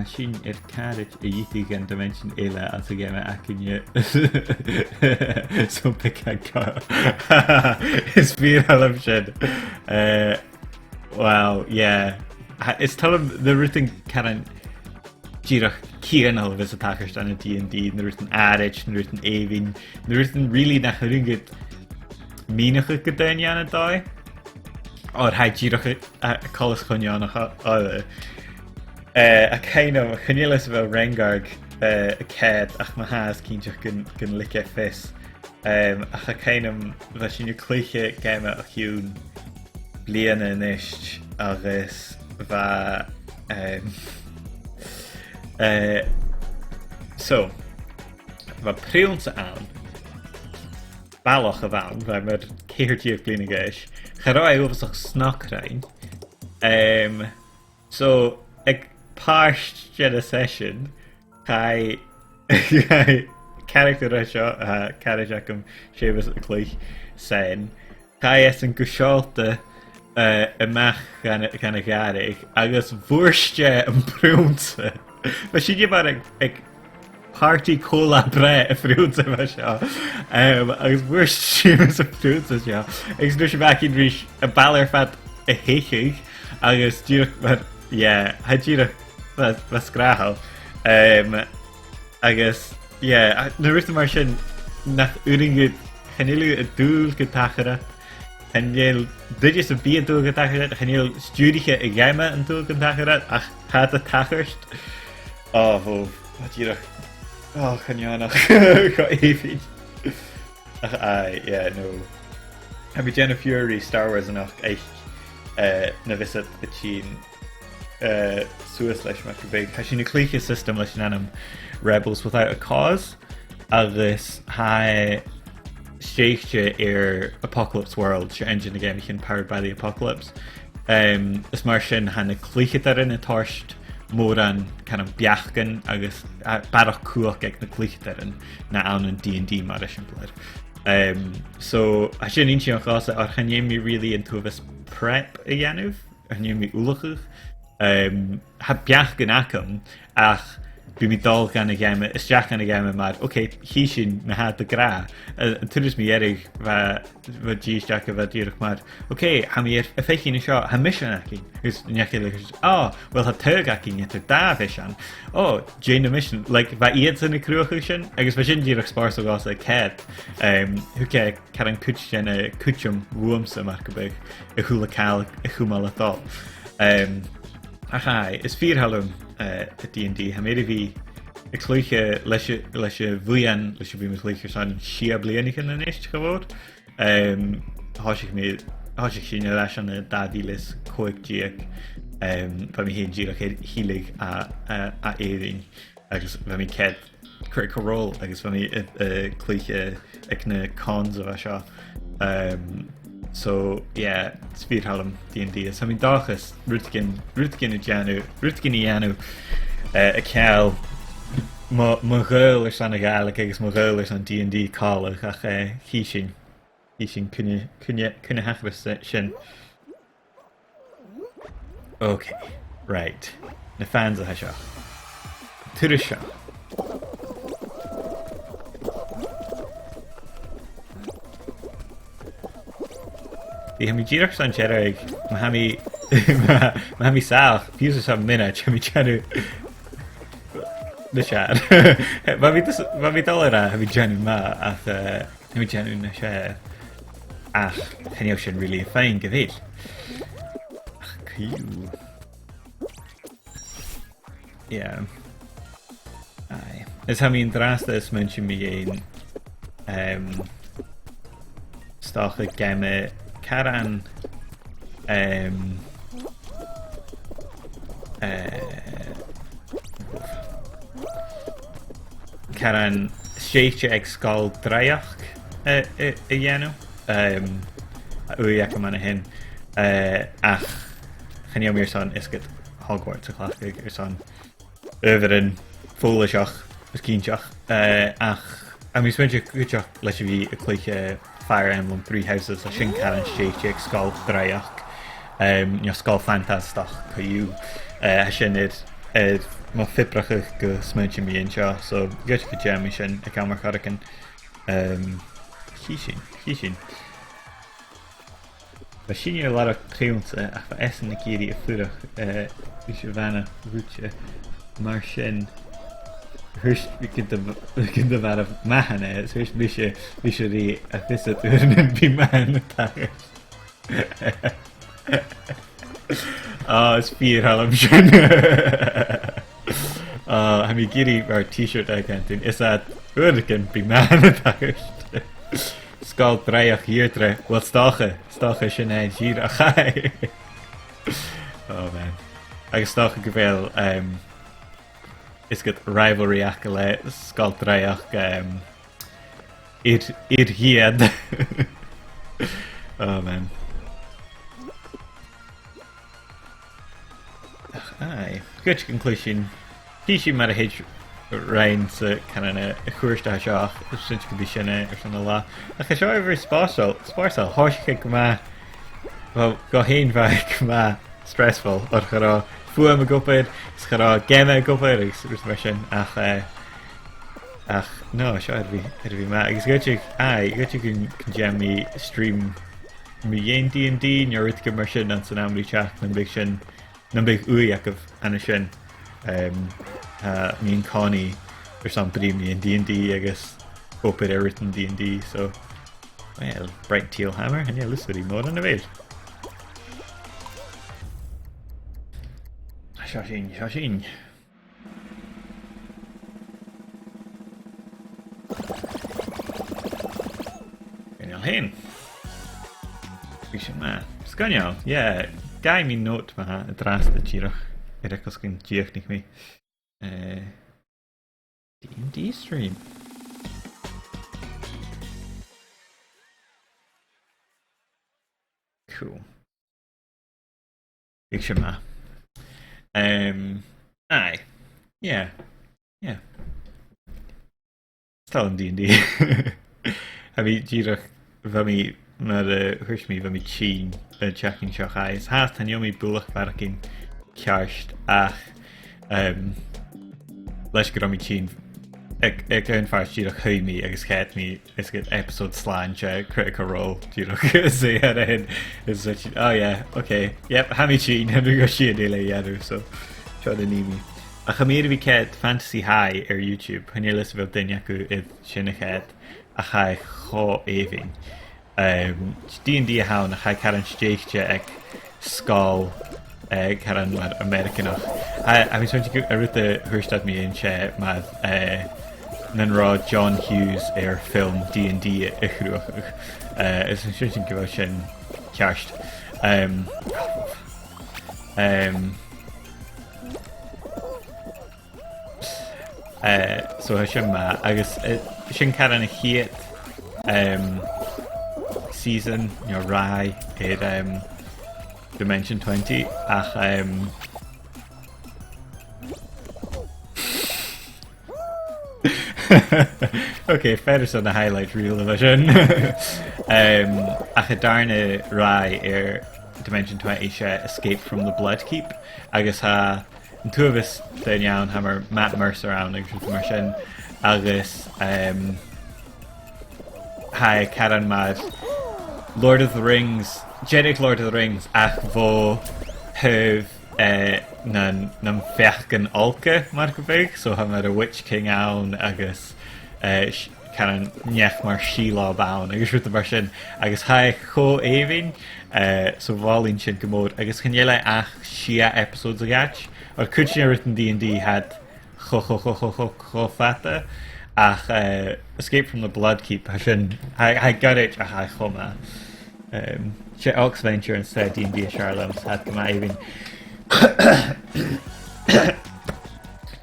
Sin carriage a dhéití an dimension éile as a ggéime acinne so pick is bí hallam sin. Wow, yeah. Is talm the rutin caran díreach cíanal vis a takart an a DnD, na rutin áid, na rutin éhín, na rutin really nach churingid mínacha go daine anna dá. Or haid díreach colas chuneánach áile. A kind of chanélas bheith Rengarg a céad ach ma has cínteach gon lice fis. Ach a kind of bheith sin Cluiche géime a hiún bliana inis agus bheith so bheith priúnta an bailach a bhain bheith mar céirtíoh bliana gais chará uasach snachrain so ag páist gen a session chai character a seo carriage acum sébas a Cluiche sen chai es an gúsáilta amach gan a garrig agus bhuairste an prúnta ba si gur mar ag party cola bre a frúnta bheit seo agus bhuairst sébas a prúnta seo agus dúir sé bach in rís a ballar fat a héicheigh agus dúach mar ha díreach was grahal agus na ruta mar sin nach uringid chanéilú a dúil go tacharat chanéil duidir a bí a dúil go tacharat chanéil stúdiche a gheime an dúil go tacharat ach chat a tacharst bhó díreach chaneánach go éhíd ach no ha bí Jenna Fury Star Wars anach éist na visit a tín suas leis mar go big. Ha sin na Cluiche system leis anam Rebels Without a Cause agus ha séiste Apocalypse World se engine again chin powered by the Apocalypse. Is mar sin ha na Cluiche darin a táist mór an kind of beachgan agus barach cuach ag na Cluiche darin na an an D&D mar siimplid. So ha sin inti an chása ar chanéimi really into this prep a dhéanamh ar chanéimi úlachach ha beach gan acum ach bu mi dal gan a game is jaach gan a game mar okay hí sin me had de gra an tuidir mi erig va dís jaach a dúach mar okay ha mi a féchin seo ha mission aking gus neachch well ha tug aking et da vision Jane mission like va iad in a cruach sin agus va sin díach spars gas a cat hu ke kar an kuchen a kuchum woomsa mar go big a hula cal a chumal atá is vier hallum D&D ha méidir bhí a Cluiche leis a bhuian leis a bhí Cluiche san sia blianachan in éist go bhór háisigh sin leis an dadílas coigdíach ba mi hén díach hílig a éirín agus ba mi ced critical role agus ba mi Cluiche ag na cons a bheit seo so speed hallum D&D is ha mi dachas rutgin a dhéanú a ceall má ghail ar san a gáil agus má ghail ar san D&D cálaach ach hí sin cunne heachras sin. Okay, right. Na fans a seo. Tuair seo. Bhí ha mi díreach san teireg ma ha mi saach fiús sam minute ha mi teanú na seaar. Ba mi dal ra ha mi teanú ma ach ha mi teanú na seaar ach chanéil sin really a féin go bhfuil. Ach cú. Is ha mi drasta is mun sin mi géin stácha game Caran Caran séite ag scáil dreiach a dhéanú uíach man hin ach chanéil mír san is go Hogwarts a chhlacha ar san överin fólaseach is cínteach ach a mi swinte goteach leis a bhí a Cluiche Fire Emblem Three Houses a sin caran séite ag scáil dreiach scáil fantastach chuú sin má fibracha go smuinte míon seo, so go go déimi sin ag camar choracin hí sin. Ba sin ar lara tríúnta ach fa esan na géirí a furach bhí sé bhena rúte mar sin thuis cin do bhar mehanna thuis bhí sé rí a fiad uan bhí mehanna tagas. Is fíor hallam sin. Ha mí géirí ar t-shirt agentin is that uircin bhí mehanna tagas. Scáil breach dhéirtre bhfuil stácha sin é dír a chai. Man. Agus stácha go bhfuil is go rivalry acha le scáil breach iad hiad. Man. Aye. Good conclusion. Hí mar a héid rain sa kind of chuirsta seach sin go bhí sinna ar sanna lá. A chu seo bhar spásáil háisce go má go héon bheith go má stressful ar churá fuam a gopaid is churá géime a gopaid agus mar sin ach nó seo ar bhí má agus gote gon déimi stream mi dhéon DnD neir go mar sin an san amlí teach na big sin na big uíachh ana sin míon Connie ar san bríomí in D&D agus opad written D&D, so well, bright teal hammer and yeah, lucidity mór an a bhéil. Seo sin. Genial hen. Bhí sin má. Scanneal, yeah, gai mí nót má a drásta tíirech ar agus cin díochnig mí. D&D stream. Cool. Ik sin má. Aye. Yeah. Stáil an D&D. Ha bhí díreach bhí mar thuismí bhí tín checking seach ais. Has tan mí búlach barcin cearst ach leis go mí tín ag an fear tíreach chuimí agus chéitmí is go episode sláinte Critical Role tíreach sé ar a hin is okay, yep, ha mí tín hebú go siad é le dhéadú so seo den níimi. A cha méad bhí chéit Fantasy High ar YouTube chuine lis bhfuil daine acu iad sinna chéit a cha cho éhín. D&D a hán a cha caran stéichte ag scáil caran mar Americanach. A mí soint a ruta thuirstad mí in sé mad nan rá John Hughes ar film D&D a chhrúach. Is an sin go bhfuil sin cearst. So ha sin má agus sin caran a chiad season rá ar Dimension 20 ach okay, féidir san na highlight reel a sin. Ach a darna rá ar Dimension 20 sé Escape from the Bloodkeep agus ha an tuavis den ann ha mar Matt Mercer an agus mar sin agus ha caran mad Lord of the Rings, Jedic Lord of the Rings ach bó thuh nan fechgan alca mar go big, so ha mar a Witch King ann agus caran nech mar sílá ann agus ruta mar sin agus ha cho éhín so bhálín sin go mór agus chinnéile ach sia episodes a gach or could she written D&D had cho fata ach Escape from the Bloodkeep I got it ach I choma she Ox Venture instead D&D a Charlams had come even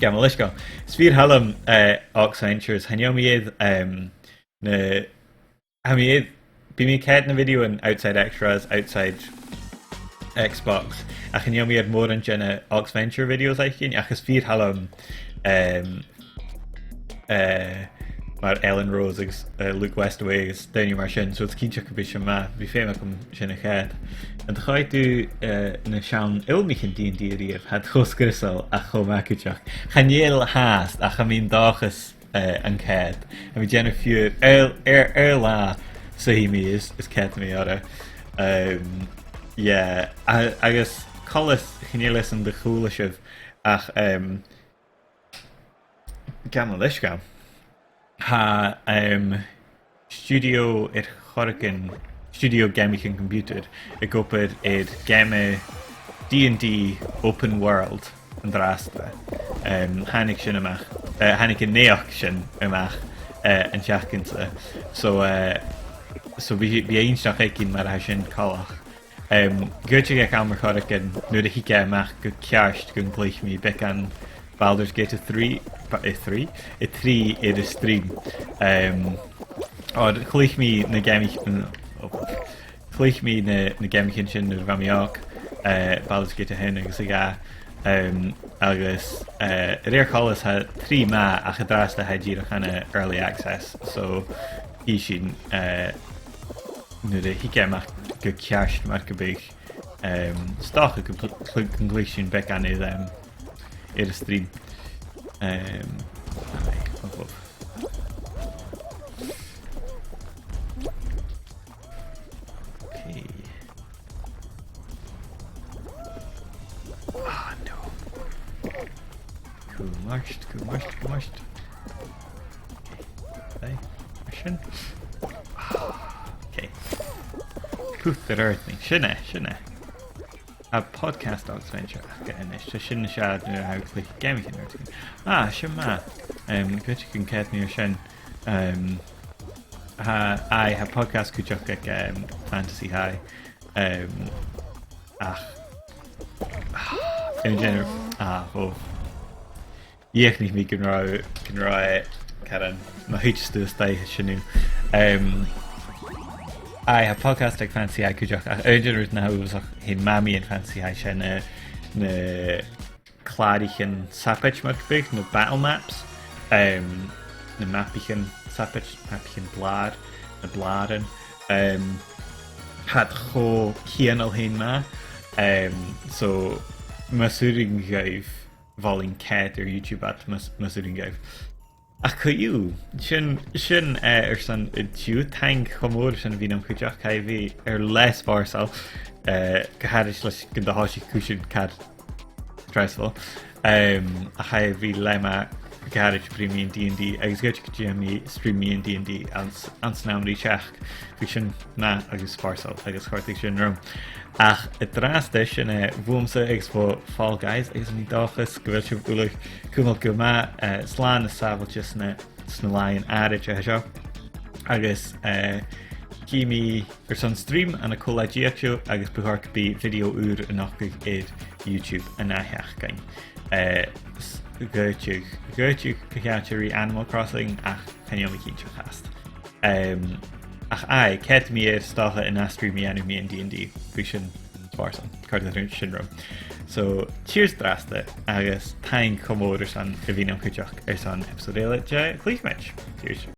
yeah, well, let's go. Svír hallam Ox Ventures hanyomied na hamied be me cat na video and outside extras outside Xbox ach hanyomied more an jenna Ox Venture videos I can ach svír hallam mar Ellen Rose agus Luke Westaway agus daine mar sin, so cínte go bhí sin bhí féime go sin a chéad. An chaidú na sean ilmichin D&D riamh had choscrisal a chomacuteach. Chanéal háast a chamín dáchas an céad. A bhí déanana fiúr lá suhí mí is céad mí ara. Agus colas chanéalas an de Cluiche ach gan leis gan. Ha studio choracin studio gamichin computer I gopad game D&D open world an drasta hannig sin amach hannig in neach sin amach an teachcinsa so bhí einsteach écinn mar a sin callach goite ag amar choracin nuair a hiice amach go cearst gon Cluicheamaid bec an Baldur's Gate 3 iad is stream Cluicheamaid na gamichin Cluicheamaid na gamichin sin na bhamíach Baldur's Gate 1 agus aga agus réir cholas ha 3 má a chadrasta ha ddíireach ana early access so í sin nuair a hiice amach go cearst mar go big stácha go Cluiche sin bec an iad a stream okay. Ah no. Cool marched. Okay. Mission. Okay. Poof the earth me. Shouldn't a podcast adventure again is sin sead nu ha Cluiche gamichin sin má goite gon céad níor sin ha podcast cúteach ag Fantasy High ach in general dhéachnig mí gon rá caran má hiitú staithe sinú I have podcast like Fantasy High cúteach ach éidir na úsach hí mami in Fantasy High sin na cládichin sapit mar big no battle maps na mapichin sapit mapichin blad na bladen had cho cianal hén ma so masúring gaibh bhálinn céad ar YouTube at masúring gaibh ach chuú sin san dú teang chomór sin bhí am chuteach cai bhí les bharsal go háiris leis go do háisí cúisiid cad streisful a cha bhí leime garage premium D&D agus goite go dtí streamíon D&D an snámí seach bhí sin ná agus farsal agus chuirtaigh sin rom ach I drásta sin bhuamsa agus bh Fall Guys agus ní dáchas go bhfuil sibh ullach cúmal go má sláán na sábhailte sna láin áirit a seo agus cíimi ar san stream an a cólaidíochtú agus buthart bí video úr a nachcuh iad YouTube a nátheach gain goitiúh ceantirí Animal Crossing ach chaneamh cínte chast ach céit mí ar stácha in astríí anú mí an D&D bhí sin farsan cardún sinrom so cheers drasta agus tain commór san a bhí am chuteach ar san episodéile de Cluicheamaid cheers